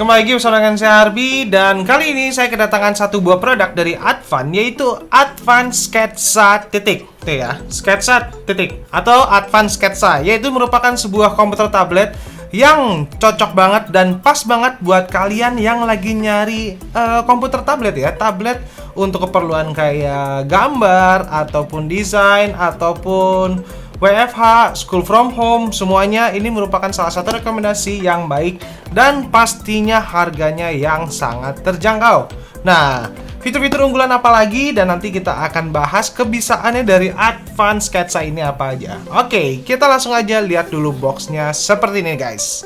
Kembali lagi bersama dengan saya Harbi, dan kali ini saya kedatangan satu buah produk dari Advan, yaitu Advan Sketsa titik, tuh ya, Sketsa titik atau Advan Sketsa, yaitu merupakan sebuah komputer tablet yang cocok banget dan pas banget buat kalian yang lagi nyari komputer tablet ya, tablet untuk keperluan kayak gambar ataupun desain ataupun WFH, school from home, semuanya ini merupakan salah satu rekomendasi yang baik dan pastinya harganya yang sangat terjangkau. Nah, fitur-fitur unggulan apa lagi, dan nanti kita akan bahas kebisaannya dari Advan Sketsa ini apa aja. Oke, kita langsung aja lihat dulu boxnya seperti ini guys.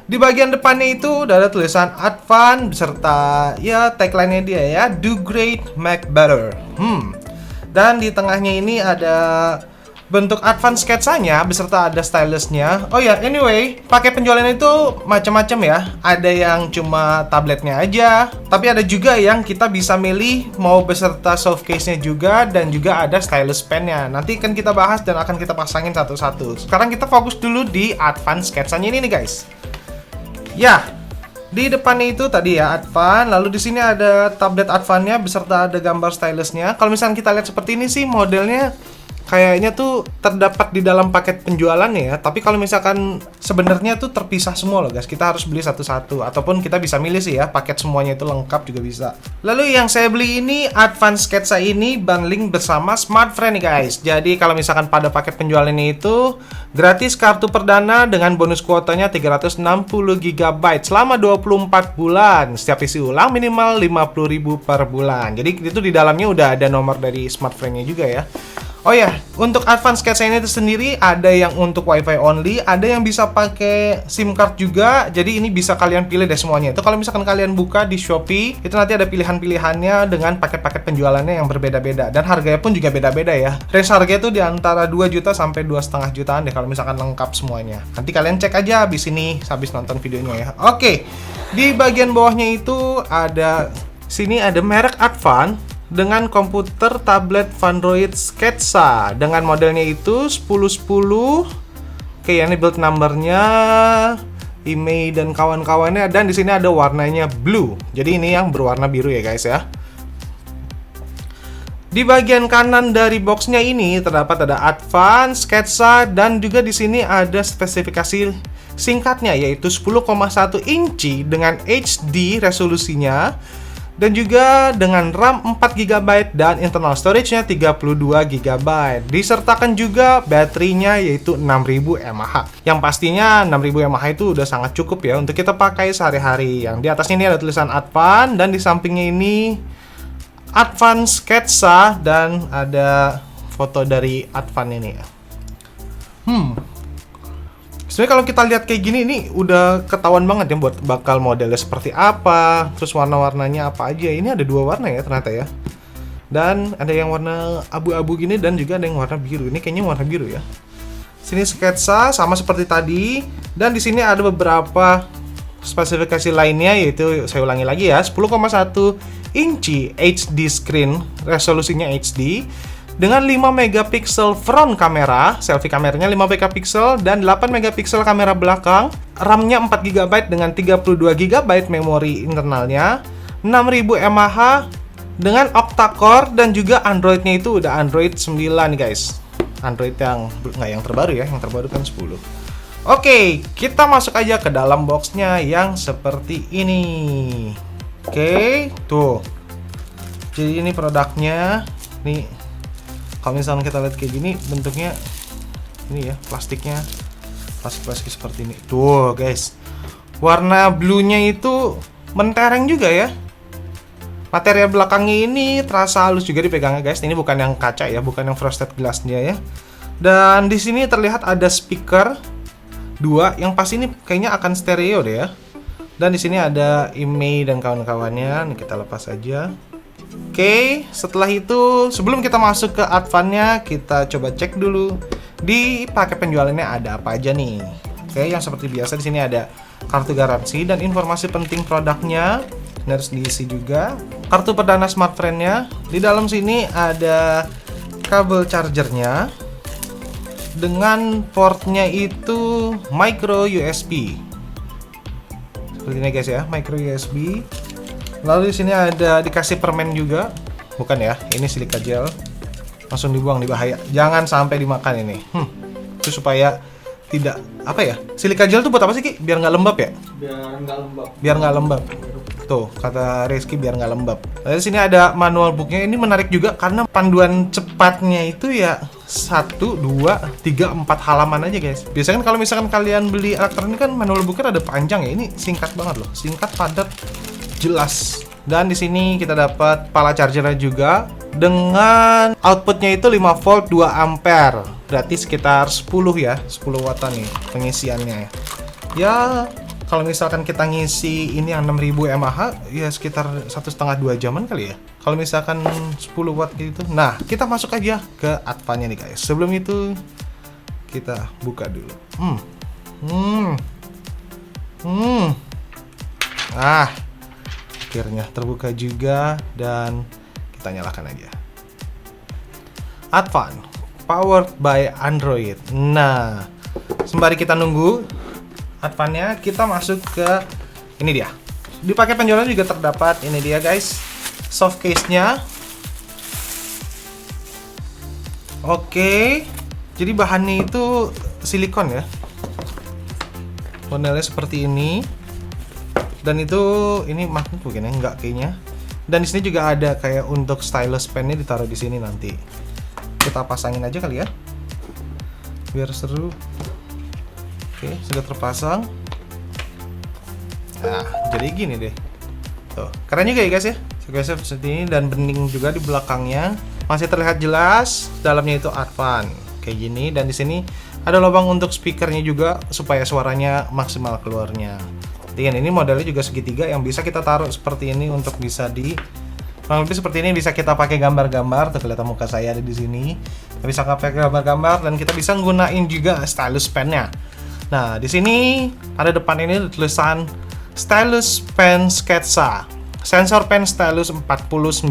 Di bagian depannya itu udah ada tulisan Advan beserta ya tagline-nya dia ya, Do Great, Make Better. Dan di tengahnya ini ada bentuk Advan Sketsanya beserta ada stylusnya. Oh ya, anyway, pakai penjualan itu macam-macam ya. Ada yang cuma tabletnya aja, tapi ada juga yang kita bisa milih mau beserta soft case-nya juga, dan juga ada stylus pen-nya. Nanti kan kita bahas dan akan kita pasangin satu-satu. Sekarang kita fokus dulu di Advan Sketsanya ini nih guys. Ya, di depannya itu tadi ya Advan, lalu di sini ada tablet Advan-nya beserta ada gambar stylusnya. Kalau misalnya kita lihat seperti ini sih modelnya kayaknya tuh terdapat di dalam paket penjualannya ya. Tapi kalau misalkan sebenarnya tuh terpisah semua loh guys. Kita harus beli satu-satu, ataupun kita bisa milih sih ya, paket semuanya itu lengkap juga bisa. Lalu yang saya beli ini Advan Sketsa ini bundling bersama Smartfren nih guys. Jadi kalau misalkan pada paket penjualannya itu gratis kartu perdana dengan bonus kuotanya 360 GB selama 24 bulan. Setiap isi ulang minimal 50.000 per bulan. Jadi itu di dalamnya udah ada nomor dari Smartfren-nya juga ya. Oh ya, untuk Advan Sketsa ini sendiri ada yang untuk WiFi only, ada yang bisa pakai SIM card juga. Jadi ini bisa kalian pilih deh semuanya. Itu kalau misalkan kalian buka di Shopee, itu nanti ada pilihan-pilihannya dengan paket-paket penjualannya yang berbeda-beda, dan harganya pun juga beda-beda ya. Range harganya itu di antara 2 juta sampai 2,5 jutaan deh kalau misalkan lengkap semuanya. Nanti kalian cek aja habis ini, habis nonton videonya ya. Oke. Di bagian bawahnya itu ada merek Advan dengan komputer tablet Android Sketsa dengan modelnya itu 1010. Oke, ini build numbernya, email dan kawan-kawannya, dan di sini ada warnanya blue. Jadi ini yang berwarna biru ya guys ya. Di bagian kanan dari boxnya ini terdapat ada Advan Sketsa, dan juga di sini ada spesifikasi singkatnya yaitu 10,1 inci dengan HD resolusinya, dan juga dengan RAM 4 GB dan internal storage-nya 32 GB. Disertakan juga baterainya yaitu 6000 mAh. Yang pastinya 6000 mAh itu udah sangat cukup ya untuk kita pakai sehari-hari. Yang di atasnya ini ada tulisan Advan, dan di sampingnya ini Advan Sketsa, dan ada foto dari Advan ini ya. Sebenarnya kalau kita lihat kayak gini, ini udah ketahuan banget ya buat bakal modelnya seperti apa, terus warna-warnanya apa aja. Ini ada 2 warna ya ternyata ya. Dan ada yang warna abu-abu gini, dan juga ada yang warna biru. Ini kayaknya warna biru ya. Sini Sketsa sama seperti tadi, dan di sini ada beberapa spesifikasi lainnya, yaitu saya ulangi lagi ya, 10,1 inci HD screen, resolusinya HD, dengan 5 megapiksel front kamera, selfie kameranya 5 megapiksel, dan 8 megapiksel kamera belakang, RAM-nya 4 GB dengan 32 GB memori internalnya, 6000 mAh dengan octa-core, dan juga Android-nya itu udah Android 9 guys. Android yang nggak yang terbaru ya, yang terbaru kan 10. Oke, kita masuk aja ke dalam boxnya yang seperti ini. Oke, tuh. Jadi ini produknya. Nih, kalau misalnya kita lihat kayak gini, bentuknya ini ya, plastiknya plastik seperti ini. Tuh guys, warna blue-nya itu mentereng juga ya. Material belakangnya ini terasa halus juga dipegangnya guys. Ini bukan yang kaca ya, bukan yang frosted glass-nya ya. Dan di sini terlihat ada speaker 2 yang pasti ini kayaknya akan stereo deh ya. Dan di sini ada email dan kawan-kawannya. Nih kita lepas aja. Oke, setelah itu sebelum kita masuk ke Advan-nya, kita coba cek dulu di paket penjualannya ada apa aja nih. Oke, yang seperti biasa di sini ada kartu garansi dan informasi penting produknya. Ini harus diisi juga. Kartu perdana Smartfren-nya. Di dalam sini ada kabel chargernya dengan portnya itu micro USB. Seperti ini guys ya, micro USB. Lalu di sini ada dikasih permen juga. Bukan ya, ini silika gel. Langsung dibuang, di bahaya. Jangan sampai dimakan ini. Itu supaya tidak apa ya? Silika gel tuh buat apa sih, Ki? Biar nggak lembab ya? Biar nggak lembab. Tuh, kata Rizky biar nggak lembab. Lalu di sini ada manual booknya. Ini menarik juga karena panduan cepatnya itu ya 1, 2, 3, 4 halaman aja guys. Biasanya kan kalau misalkan kalian beli elektronik kan manual booknya ada panjang ya. Ini singkat banget loh, singkat, padat, jelas. Dan di sini kita dapat pala chargernya juga dengan outputnya itu 5 volt 2 ampere. Berarti sekitar 10 ya, 10 wattan nih pengisiannya ya. Ya, kalau misalkan kita ngisi ini yang 6000 mAh ya sekitar 1,5-2 jaman kali ya. Kalau misalkan 10 watt gitu. Nah, kita masuk aja ke Advan-nya nih guys. Sebelum itu kita buka dulu. Akhirnya terbuka juga dan kita nyalakan aja. Advan powered by Android. Nah, sembari kita nunggu Advan-nya, kita masuk ke ini dia. Di paket penjualan juga terdapat ini dia guys, soft case-nya. Oke, jadi bahannya itu silikon ya. Modelnya seperti ini. Dan itu ini magnet bukan ya? Enggak kayaknya. Dan di sini juga ada kayak untuk stylus pen-nya ditaruh di sini nanti. Kita pasangin aja kali ya. Biar seru. Oke, sudah terpasang. Nah, jadi gini deh. Tuh, keren juga ya guys ya. Seperti ini dan bening juga di belakangnya. Masih terlihat jelas. Dalamnya itu Advan. Kayak gini dan di sini ada lubang untuk speakernya juga supaya suaranya maksimal keluarnya. Dan ini modelnya juga segitiga yang bisa kita taruh seperti ini untuk bisa kurang lebih seperti ini, bisa kita pakai gambar-gambar. Tuh kelihatan muka saya ada di sini. Kita bisa pakai gambar-gambar dan kita bisa gunain juga stylus pen-nya. Nah, di sini pada depan ini tulisan stylus pen sketsa. Sensor pen stylus 4096.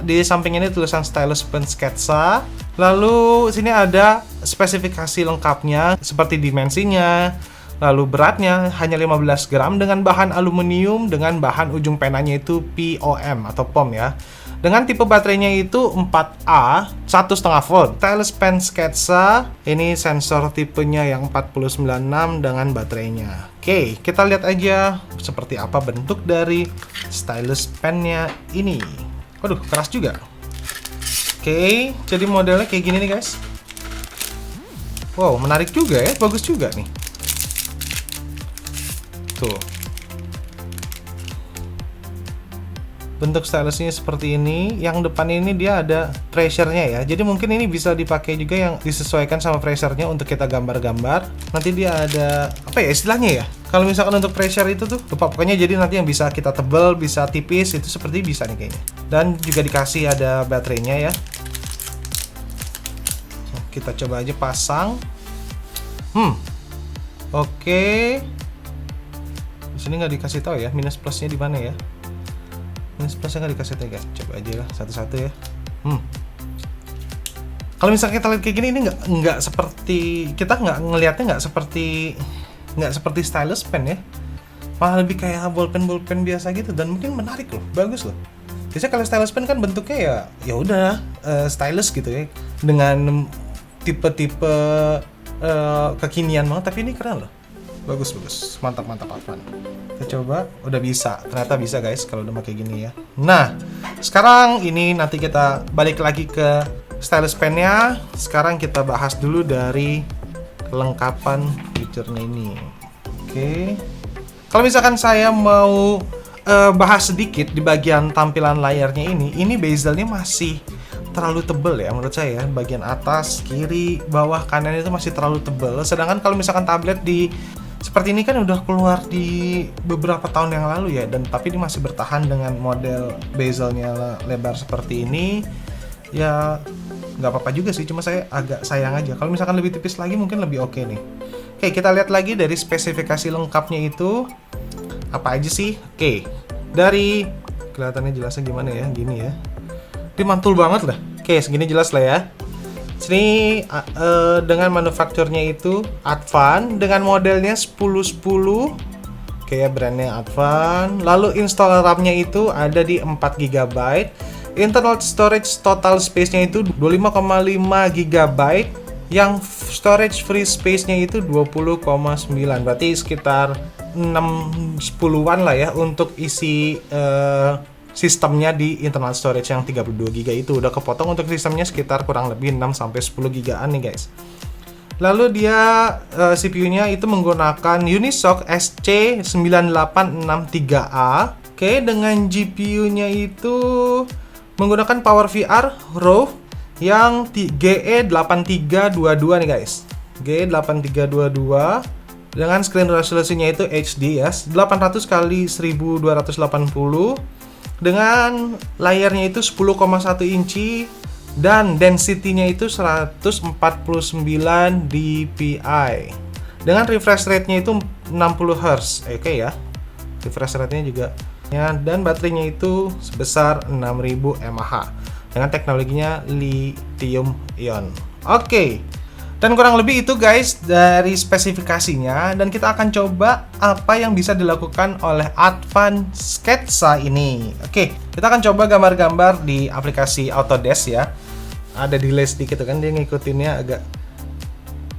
Di samping ini tulisan stylus pen sketsa. Lalu sini ada spesifikasi lengkapnya seperti dimensinya. Lalu beratnya hanya 15 gram dengan bahan aluminium dengan bahan ujung penanya itu POM atau POM ya. Dengan tipe baterainya itu 4A 1,5 volt. Stylus pen sketsa ini sensor tipenya yang 4096 dengan baterainya. Oke, kita lihat aja seperti apa bentuk dari stylus pennya ini. Waduh, keras juga. Oke, jadi modelnya kayak gini nih guys. Wow, menarik juga ya, bagus juga nih. Tuh. Bentuk stylusnya seperti ini. Yang depan ini dia ada pressure-nya ya. Jadi mungkin ini bisa dipakai juga yang disesuaikan sama pressure-nya untuk kita gambar-gambar. Nanti dia ada apa ya istilahnya ya? Kalau misalkan untuk pressure itu tuh lupa pokoknya, jadi nanti yang bisa kita tebel, bisa tipis itu seperti bisa nih kayaknya. Dan juga dikasih ada baterainya ya. Kita coba aja pasang. Oke. Di sini nggak dikasih tahu ya minus plusnya di mana ya. Minus plusnya nggak dikasih tahu guys. Coba aja lah satu-satu ya. Kalau misalnya kita lihat kayak gini, ini nggak seperti kita ngelihatnya nggak seperti stylus pen ya. Malah lebih kayak bolpen biasa gitu dan mungkin menarik loh, bagus loh. Biasanya kalau stylus pen kan bentuknya ya udah stylus gitu ya dengan tipe-tipe kekinian banget, tapi ini keren loh. Bagus, mantap Advan. Kita coba, udah bisa, ternyata bisa guys kalau udah pakai gini ya. Nah, sekarang ini nanti kita balik lagi ke stylus pennya. Sekarang kita bahas dulu dari kelengkapan fiturnya ini. Oke. Kalau misalkan saya mau bahas sedikit di bagian tampilan layarnya ini bezelnya masih terlalu tebel ya menurut saya. Bagian atas, kiri, bawah, kanan itu masih terlalu tebel. Sedangkan kalau misalkan tablet seperti ini kan udah keluar di beberapa tahun yang lalu ya, dan tapi ini masih bertahan dengan model bezelnya lebar seperti ini. Ya nggak apa-apa juga sih, cuma saya agak sayang aja. Kalau misalkan lebih tipis lagi mungkin lebih oke nih. Oke, kita lihat lagi dari spesifikasi lengkapnya itu apa aja sih. Oke, dari kelihatannya jelasnya gimana ya, gini ya. Dia mantul banget lah. Oke, segini jelas lah ya. Sini dengan manufakturnya itu Advan dengan modelnya 1010 Oke ya, brandnya Advan. Lalu install RAM-nya itu ada di 4 GB. Internal storage total space-nya itu 25,5 GB. Yang storage free space-nya itu 20,9. Berarti sekitar 6-10-an lah ya untuk isi sistemnya di internal storage yang 32 GB itu. Udah kepotong untuk sistemnya sekitar kurang lebih 6-10 GB-an nih guys. Lalu dia CPU-nya itu menggunakan Unisoc SC9863A. Oke, dengan GPU-nya itu menggunakan PowerVR RAW yang GE8322 nih guys. GE8322 dengan screen resolusinya itu HD ya, 800 x 1280 dengan layarnya itu 10,1 inci dan density-nya itu 149 dpi dengan refresh rate-nya itu 60 Hz. Oke ya, refresh rate-nya juga ya, dan baterainya itu sebesar 6000 mAh dengan teknologinya lithium ion. Oke. Dan kurang lebih itu guys dari spesifikasinya, dan kita akan coba apa yang bisa dilakukan oleh Advan Sketsa ini. Oke, kita akan coba gambar-gambar di aplikasi Autodesk ya. Ada delay sedikit kan, dia ngikutinnya agak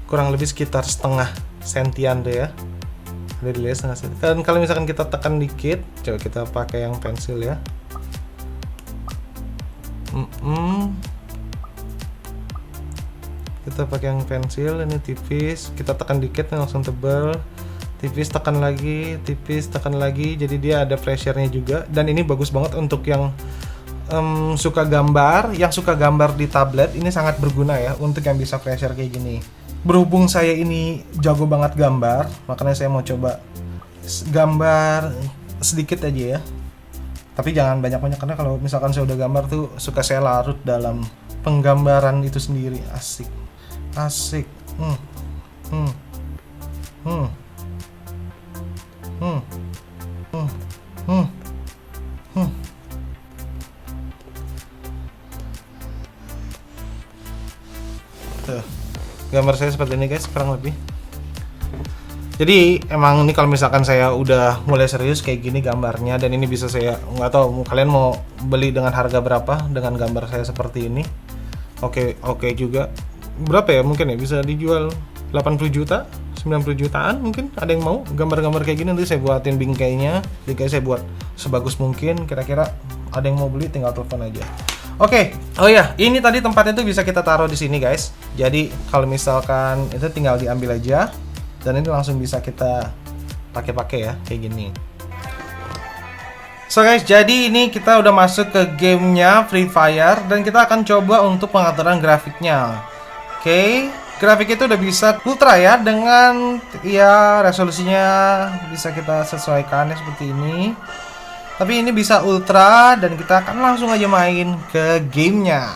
kurang lebih sekitar setengah sentian tuh ya. Ada delay setengah sentian. Dan kalau misalkan kita tekan dikit, coba kita pakai yang pensil ya. Kita pakai yang pensil, ini tipis, kita tekan dikit langsung tebal, tipis tekan lagi, tipis tekan lagi, jadi dia ada pressure-nya juga. Dan ini bagus banget untuk yang suka gambar, yang suka gambar di tablet, ini sangat berguna ya untuk yang bisa pressure kayak gini. Berhubung saya ini jago banget gambar, makanya saya mau coba gambar sedikit aja ya, tapi jangan banyak-banyak, karena kalau misalkan saya udah gambar tuh suka saya larut dalam penggambaran itu sendiri. Asik. Tuh, gambar saya seperti ini guys, kurang lebih. Jadi emang ini kalau misalkan saya udah mulai serius kayak gini gambarnya, dan ini bisa saya, nggak tahu kalian mau beli dengan harga berapa dengan gambar saya seperti ini. Oke juga. Berapa ya, mungkin ya bisa dijual 80 juta, 90 jutaan mungkin ada yang mau gambar-gambar kayak gini. Nanti saya buatin bingkainya, saya buat sebagus mungkin, kira-kira ada yang mau beli tinggal telepon aja. Oke. Oh ya, ini tadi tempatnya tuh bisa kita taruh di sini guys. Jadi kalau misalkan itu tinggal diambil aja, dan ini langsung bisa kita pakai ya kayak gini. So guys, jadi ini kita udah masuk ke gamenya Free Fire, dan kita akan coba untuk pengaturan grafiknya. Oke, grafik itu udah bisa ultra ya, dengan ya resolusinya bisa kita sesuaikan ya seperti ini. Tapi ini bisa ultra, dan kita akan langsung aja main ke gamenya.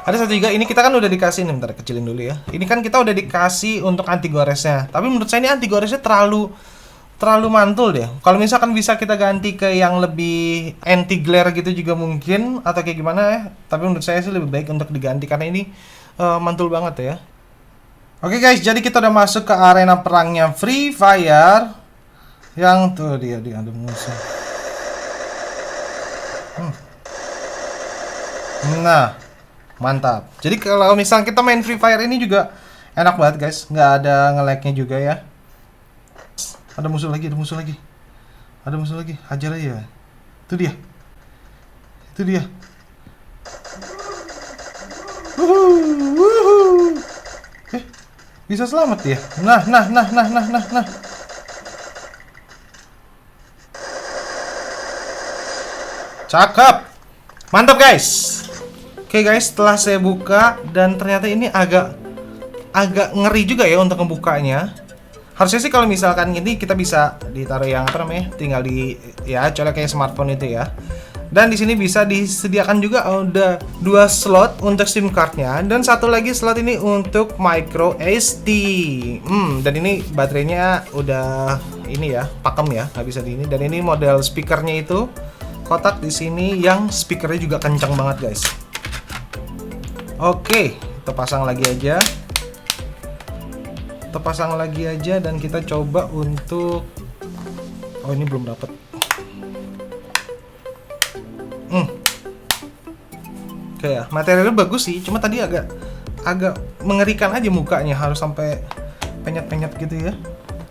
Ada satu juga, ini kita kan udah dikasih nih, bentar kecilin dulu ya. Ini kan kita udah dikasih untuk anti goresnya, tapi menurut saya ini anti goresnya terlalu mantul deh. Kalau misalkan bisa kita ganti ke yang lebih anti glare gitu juga mungkin, atau kayak gimana ya. Tapi menurut saya sih lebih baik untuk diganti, karena ini mantul banget ya. Oke guys, jadi kita udah masuk ke arena perangnya Free Fire. Yang tuh dia ada musuh. Nah, mantap. Jadi kalau misalnya kita main Free Fire ini juga enak banget guys, nggak ada nge-lag-nya juga ya. Ada musuh lagi. Hajar aja. Itu dia. Wuhu. Bisa selamat ya. Nah. Cakep. Mantap guys. Oke guys, setelah saya buka, dan ternyata ini agak ngeri juga ya untuk membukanya. Harusnya sih kalau misalkan ini kita bisa ditaruh yang apa namanya, tinggal di ya colek kayak smartphone itu ya. Dan di sini bisa disediakan juga ada 2 slot untuk SIM cardnya, dan satu lagi slot ini untuk micro SD. Dan ini baterainya udah ini ya, pakem ya, nggak bisa di ini. Dan ini model speakernya itu kotak di sini yang speakernya juga kencang banget guys. Oke, kita pasang lagi aja. Kita pasang lagi aja dan kita coba untuk, oh ini belum dapat. Kayak materialnya bagus sih, cuma tadi agak mengerikan aja mukanya, harus sampai penyet-penyet gitu ya.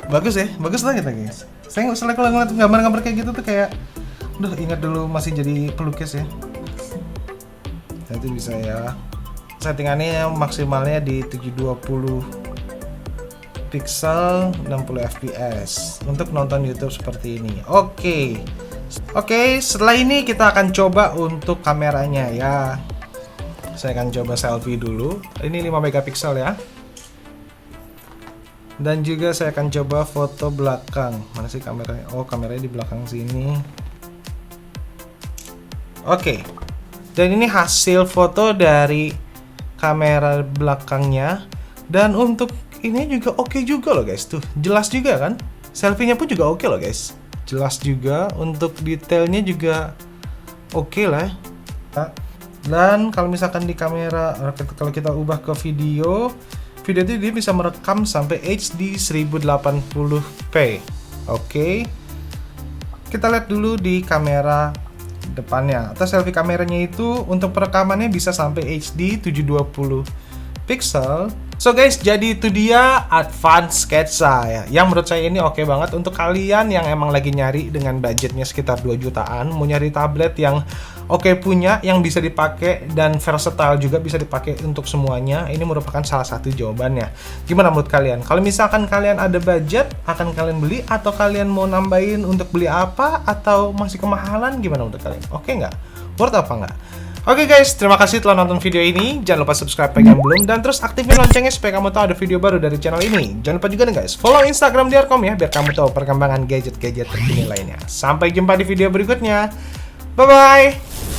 Bagus ya, bagus lah kita guys. Saya nggak usah kalau ngeliat gambar-gambar kayak gitu tuh kayak, ingat dulu masih jadi pelukis ya. Nah, itu bisa ya. Settingannya maksimalnya di 720 pixel 60 fps untuk nonton YouTube seperti ini. Oke, setelah ini kita akan coba untuk kameranya ya. Saya akan coba selfie dulu. Ini 5 megapiksel ya. Dan juga saya akan coba foto belakang. Mana sih kameranya? Oh, kameranya di belakang sini. Oke. Dan ini hasil foto dari kamera belakangnya. Dan untuk ini juga oke juga loh guys. Tuh, jelas juga kan? Selfie-nya pun juga oke loh guys. Jelas juga. Untuk detailnya juga oke lah. Dan kalau misalkan di kamera, kalau kita ubah ke video itu dia bisa merekam sampai HD 1080p. Oke. Kita lihat dulu di kamera depannya. Atau selfie kameranya itu untuk perekamannya bisa sampai HD 720 pixel. So guys, jadi itu dia Advance Sketsa ya. Yang menurut saya ini oke banget untuk kalian yang emang lagi nyari dengan budgetnya sekitar 2 jutaan, mau nyari tablet yang oke punya, yang bisa dipakai dan versatile juga bisa dipakai untuk semuanya. Ini merupakan salah satu jawabannya. Gimana menurut kalian? Kalau misalkan kalian ada budget, akan kalian beli atau kalian mau nambahin untuk beli apa atau masih kemahalan? Gimana menurut kalian? Oke nggak? Worth apa nggak? Oke guys, terima kasih telah nonton video ini. Jangan lupa subscribe bagi yang belum dan terus aktifin loncengnya supaya kamu tahu ada video baru dari channel ini. Jangan lupa juga nih guys, follow Instagram Diarkom ya biar kamu tahu perkembangan gadget-gadget terkini lainnya. Sampai jumpa di video berikutnya. Bye bye.